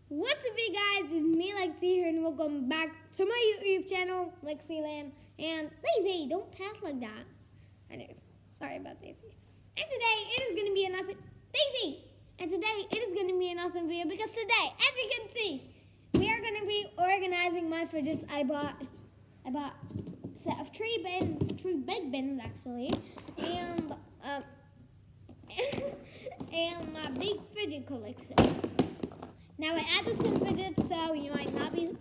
What's up, you guys? It's me, Lexi here, and welcome back to my YouTube channel, Lexiland. And Daisy, don't pass like that. I know. Sorry about Daisy. And today it is going to be an awesome Daisy. And today it is going to be an awesome video because today, as you can see, we are going to be organizing my fidgets. I bought a set of three big bins actually, and and my big fidget collection. Now I added some fidgets, so you might not be...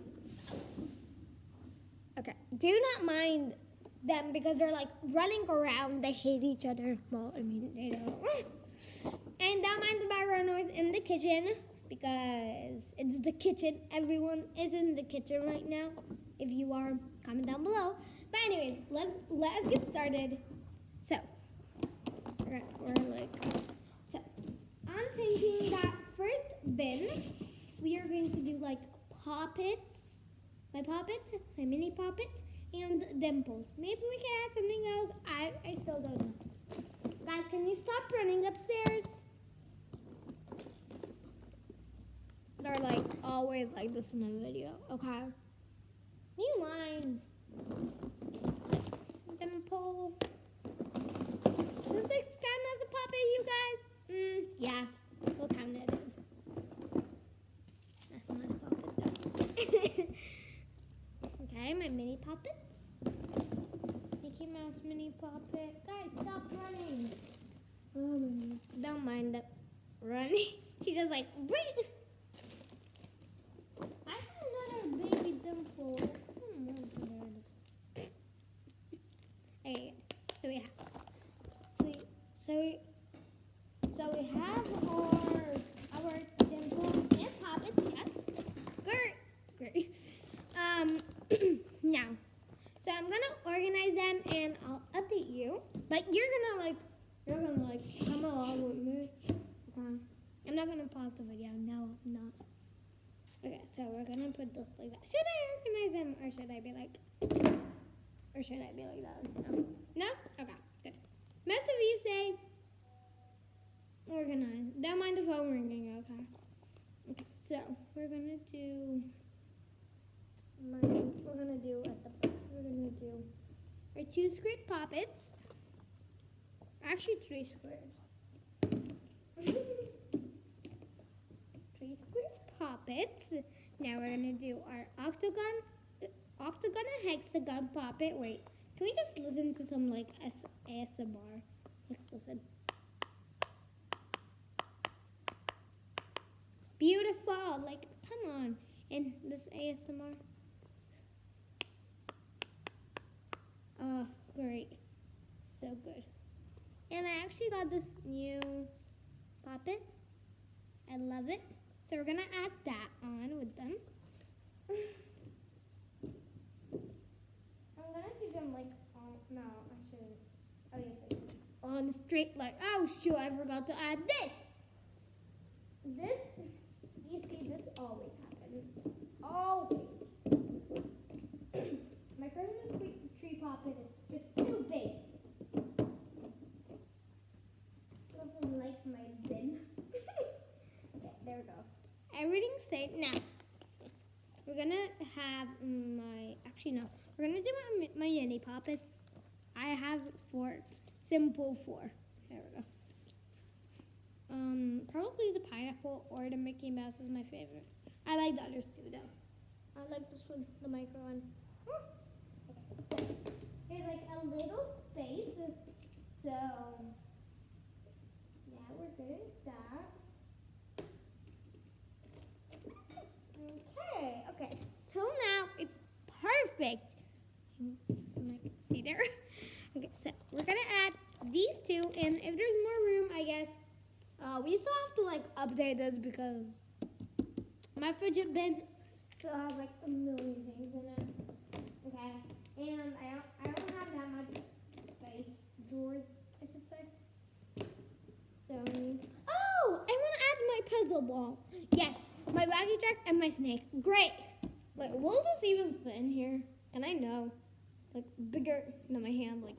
Okay, do not mind them because they're like running around. They hate each other. Well, I mean, they don't. And don't mind the background noise in the kitchen because it's the kitchen. Everyone is in the kitchen right now. If you are, comment down below. But anyways, let's get started. So, I'm taking that first bin. We are going to do like poppets, my mini poppets, and dimples. Maybe we can add something else. I still don't know. Guys, can you stop running upstairs? They're like always like this in the video, okay? Do you mind? Dimple. Does this count as a poppet, you guys? Yeah, we'll count it in. That's not a poppet though. Okay, my mini poppets. Mickey Mouse mini poppet. Guys, stop running. Don't mind the running. She's just like, wait. I have another baby dimple. Okay, so we have our dimple and poppets. Yes, great. Now, so I'm gonna organize them and I'll update you. But you're gonna come along with me. Okay. I'm not gonna pause the video. No, I'm not. Okay, so we're gonna put this like that. Should I organize them or should I be like that? No? Okay, good. Most of you say organize. Don't mind the phone ringing, okay? Okay, so we're gonna do our 2 squared poppets. Actually 3 squares. 3 squared poppets. Now we're gonna do our octagon and hexagon poppet. Wait, can we just listen to some like ASMR? Like, listen. Beautiful. Like, come on. And this ASMR. Oh, great. So good. And I actually got this new poppet. I love it. So we're going to add that on with them. I'm going to do them like, no, I shouldn't. Oh, yes, I should. On a straight line. Oh, shoot, I forgot to add this. You see, this always happens. Always. My Christmas tree poppet is just too big. Doesn't like my bin. Okay, there we go. Everything's safe. Now, we're gonna have we're gonna do my mini poppets. I have 4, simple 4. There we go. Probably the pineapple or the Mickey Mouse is my favorite. I like the others too, though. I like this one, the micro one. Okay, so there's like a little space. So yeah, we're good at that. Okay. Till now, it's perfect. See there? Okay, so we're gonna add these 2, and if there's more room, I guess. We still have to like update this because my fidget bin still has like a million things in it. Okay, and I don't have that much space, drawers, I should say. So, oh, I want to add my puzzle ball. Yes, my baggy jack and my snake. Great. Wait, will this even fit in here? And I know, like bigger than my hand, like.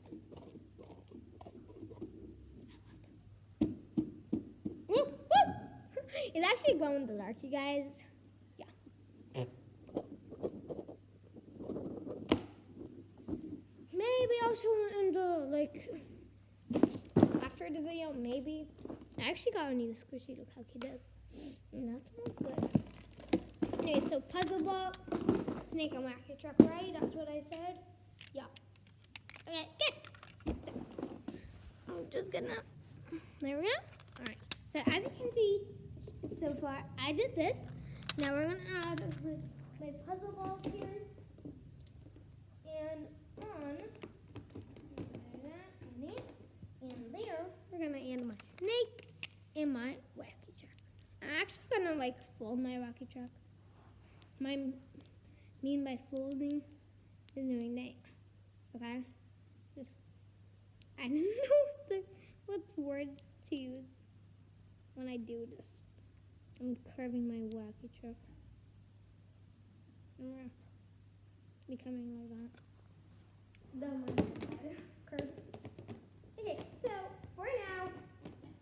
It's actually glow in the dark, you guys. show in the, like, after the video, maybe. I actually got a new squishy. Look how cute it is. And that smells good. Anyway, so puzzle ball, snake and wacky truck, right? That's what I said. Yeah. Okay, good. So, I'm just gonna, there we go. All right. So as you can see, so far I did this. Now we're gonna add my puzzle balls here, and on that, and there, we're gonna add my snake and my wacky truck. I'm actually gonna like fold my wacky truck. Mean by folding is doing that. Okay, just I don't know what words to use when I do this. I'm curving my wacky truck. Becoming like that. Don't mind curve. Okay, so for now,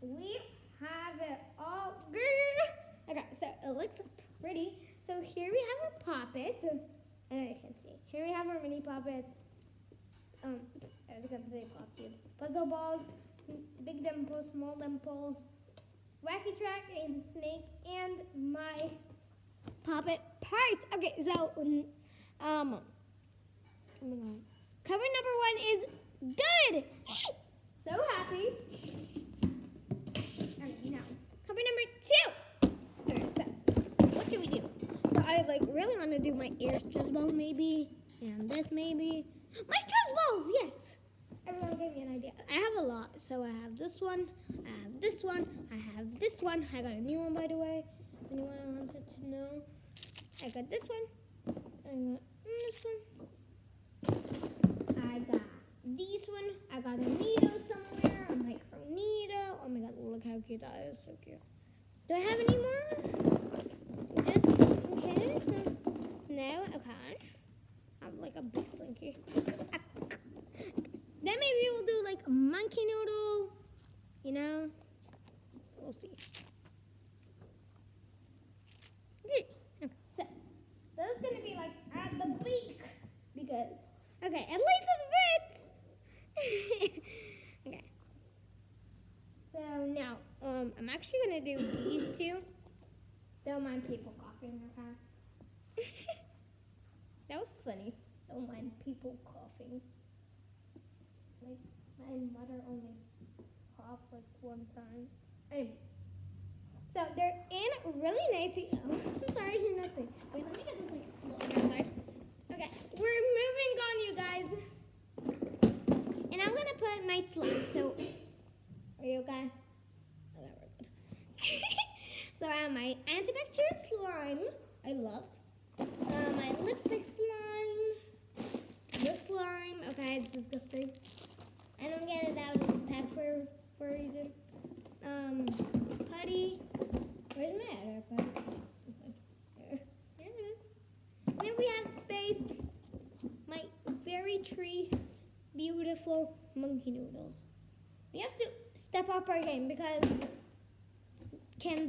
we have it all good. Okay, so it looks pretty. So here we have our poppets. I know you can see. Here we have our mini poppets. I was going to say pop tubes. Puzzle balls, big dimples, small dimples, wacky track, and snake, and my poppet parts. Okay, so, oh my God. Cover number 1 is good. So happy. Okay, now, cover number 2. Okay, so, what should we do? So I like really want to do my ear stress balls maybe, and this maybe. My stress balls, yes. Everyone gave me an idea. I have a lot. So I have this one, I have this one, I have this one. I got a new one, by the way. Anyone wanted to know? I got this one. I got this one. I got this one. I got a needle somewhere. A micro needle. Oh my God, look how cute that is. So cute. Do I have any more? Just in case. No? Okay. I have like a big slinky. Then maybe we'll do like a monkey noodle, you know? We'll see. Okay, so that's gonna be like at the beak because, okay, at least it fits. Okay. So now, I'm actually gonna do these two. Don't mind people coughing, okay? That was funny. Don't mind people coughing. Like, my mother only coughed like one time. Anyway. So they're in really nice. Oh, I'm sorry, you're not saying. Wait, let me get this like little guys. Okay, we're moving on, you guys. And I'm gonna put my slime. So, are you okay? Okay, we're good. So I have my antibacterial slime. I love. My lipstick slime. This slime. Okay, it's disgusting. I don't get it out of the pack for a reason. Putty. Where's my other putty? There it is. And then we have space. My fairy tree, beautiful monkey noodles. We have to step up our game because can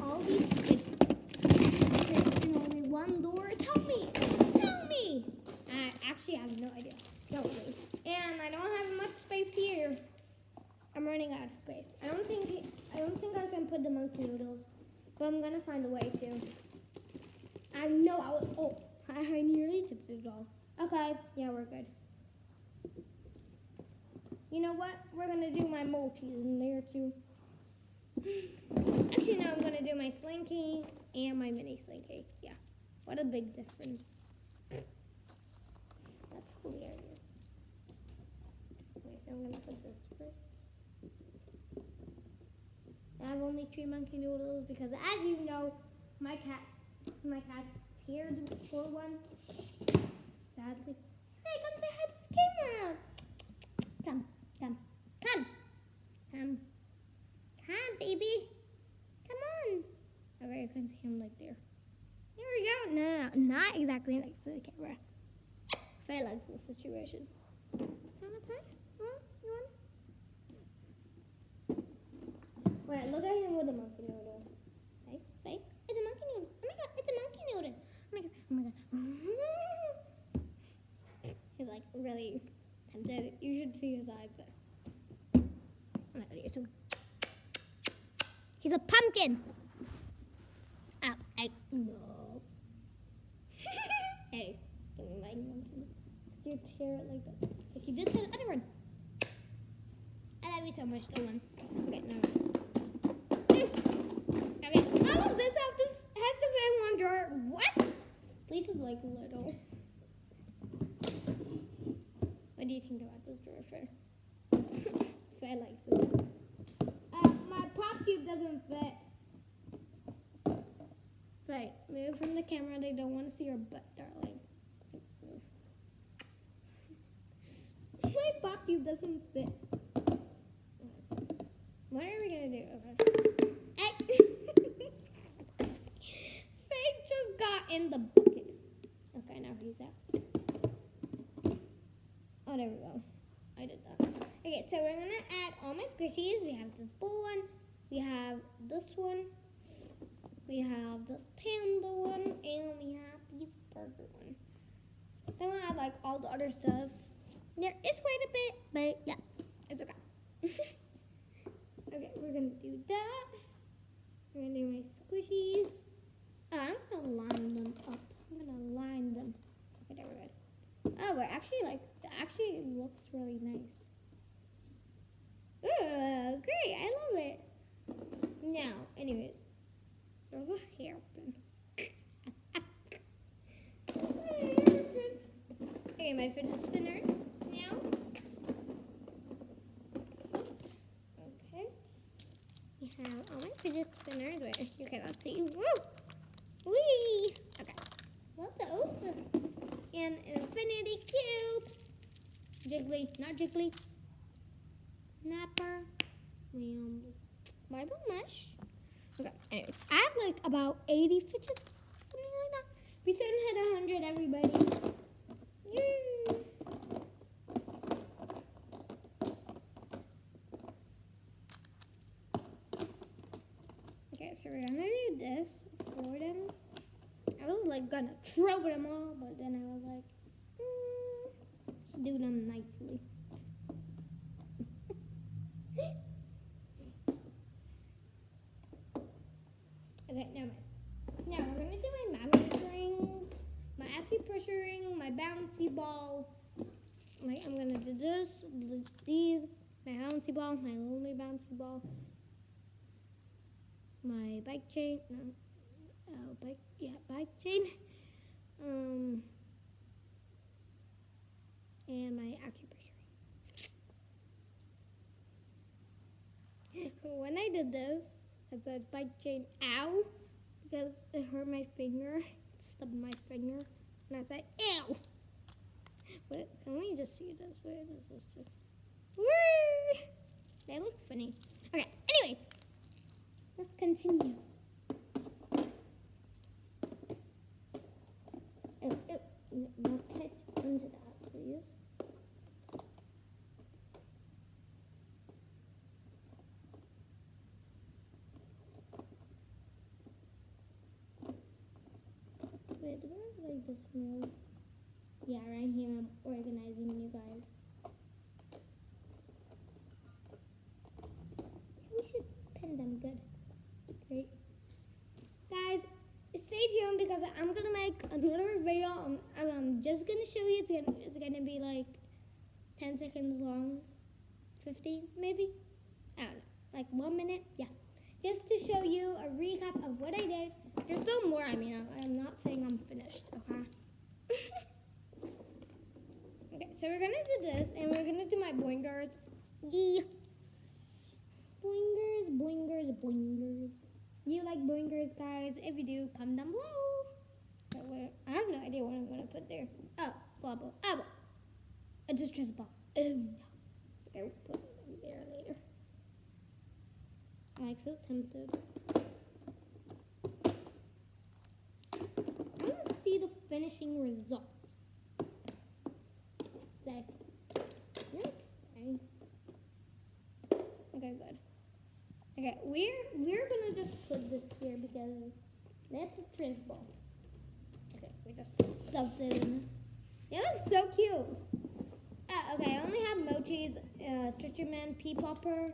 all these fidgets fit in only one door? Tell me. I actually have no idea. Don't really. And I don't have much space here. I'm running out of space. I don't think I can put the monkey noodles, but I'm gonna find a way to. I know I will. Oh, I nearly tipped it all. Okay, yeah, we're good. You know what? We're gonna do my multis in there too. Actually, no, I'm gonna do my slinky and my mini slinky. Yeah, what a big difference. That's hilarious. Okay, so I'm gonna put this first. I have only 3 monkey noodles because, as you know, my cat's teared for one. Sadly. Hey, come say hi to the camera. Come, baby. Come on. Okay, I can see him like there. There we go. No, not exactly next to the camera. Faye likes the situation. You wanna play? You want? Wait, look at him with a monkey noodle. Right? It's a monkey noodle. Oh my God, it's a monkey noodle. Oh my God. He's like really could see his eyes, but I'm not gonna use him. He's a pumpkin. Ow, no. Hey, give me my pumpkin. You tear it like that. Like you did to the other one. I love you so much, Dylan. Okay, no. Okay, all of this has to fit in one drawer. What? This is like little. What do you think about this drawer, Fair? Fair likes it. My pop tube doesn't fit. Right, move from the camera. They don't want to see your butt, darling. My pop tube doesn't fit. What are we gonna do? Okay. Faye just got in the bucket. Okay, now he's out. Oh, there we go. I did that. Okay, so we're gonna add all my squishies. We have this bull one. We have this one. We have this panda one, and we have this burger one. Then we'll add like all the other stuff. There is quite a bit, but yeah, it's okay. Okay, we're gonna do that. We're gonna do my squishies. I'm gonna line them up. I'm gonna line them. Okay, there we're good. Oh, we're actually like, it actually looks really nice. Ooh, great, I love it. Now, anyways, there's a hairpin. Okay, my fidget spinners now. Okay. We have all my fidget spinners. Wait, you cannot see. Woo! Whee! Okay. Love those. And infinity cubes. Jiggly, not jiggly. Snapper. Marble mesh. Okay, anyways. I have like about 80 fidgets. Something like that. We soon hit 100, everybody. Yay! Okay, so we're gonna do this for them. I was like gonna throw them all, but then I was like, let's do them nicely. Okay, now we're gonna do my magnet rings, my acupressure ring, my bouncy ball. I'm gonna do this, these, my bouncy ball, my lonely bouncy ball, my bike chain, bike chain, and my acupressure ring. When I did this, I said bike chain, ow, because it hurt my finger, it stubbed my finger, and I said, ew. Wait, can we just see this? Where does this do? Woo! They look funny. Okay, anyways, let's continue. Don't catch onto that, please. Wait, where like this smells? Yeah, right here I'm organizing you guys. We should pin them good. Great. Guys, stay tuned because I'm gonna make another video. I'm just gonna show you. It's gonna be like 10 seconds long, 15 maybe. I don't know, like 1 minute. Yeah, just to show you a recap of what I did. There's still more. I mean, I'm not saying I'm finished. Okay. Okay, so we're gonna do this, and we're gonna do my boingers. Yeah. Boingers, boingers, boingers. Do you like boingers, guys? If you do, comment down below. I have no idea what I'm gonna put there. Oh, blah blah. Oh, a distress ball. Oh no. Okay, we'll put it there later. I'm like so tempted. I want to see the finishing result. Say, next time. Okay, good. Okay, we're gonna just put this here because that's a stress ball. Okay, we just stuffed it in. It looks so cute. Okay, I only have mochis, Stretcher Man, Pea Popper.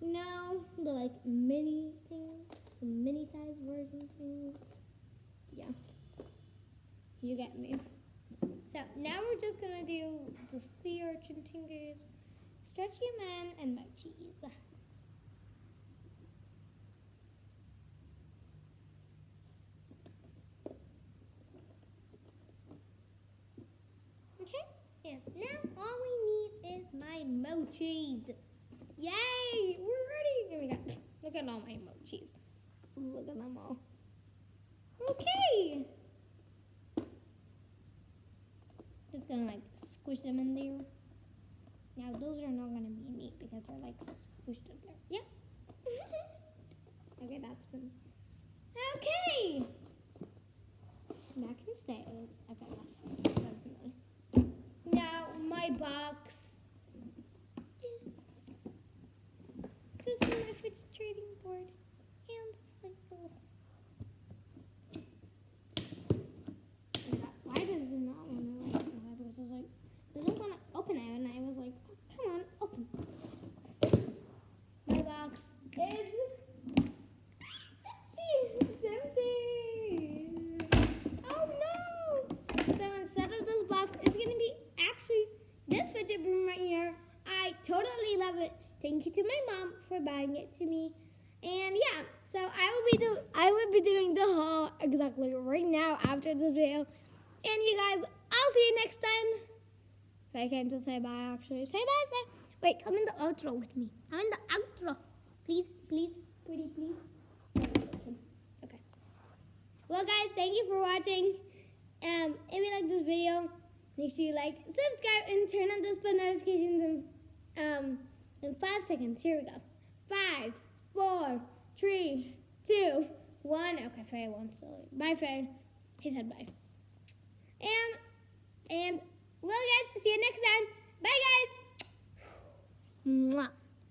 No, the like mini things, the mini size version things. Yeah, you get me. So now we're just gonna do the sea urchin tingers, Stretchy Man, and mochis. Okay, and now all we need is my mochis. Yay! We're ready! Here we go. Look at all my mochis. Look at them all. Okay. Just gonna like squish them in there. Now those are not gonna be neat because they're like squished in there. Yeah. Okay, that's been. Okay. That can stay. Okay, that's good. Now my box is just for my fidget trading board and this like little. Why does it not want to open? Because I was like, it doesn't want to open it, and I was like, oh, come on, open. My box is empty. Oh no! So instead of this box, it's gonna be actually this fidget broom right here. I totally love it. Thank you to my mom for buying it to me. And yeah, so I will be doing the haul exactly right now after this video. And you guys, I'll see you next time. If I came to say bye, actually. Say bye. Wait, come in the outro with me. I'm in the outro. Please, pretty please. Okay. Well, guys, thank you for watching. If you like this video, make sure you like, subscribe, and turn on those bell notifications in 5 seconds. Here we go. 5, 4, 3, 2, 1. Okay, Faye won't say bye, Faye. He said bye. And well, guys, see you next time. Bye, guys. Mwah.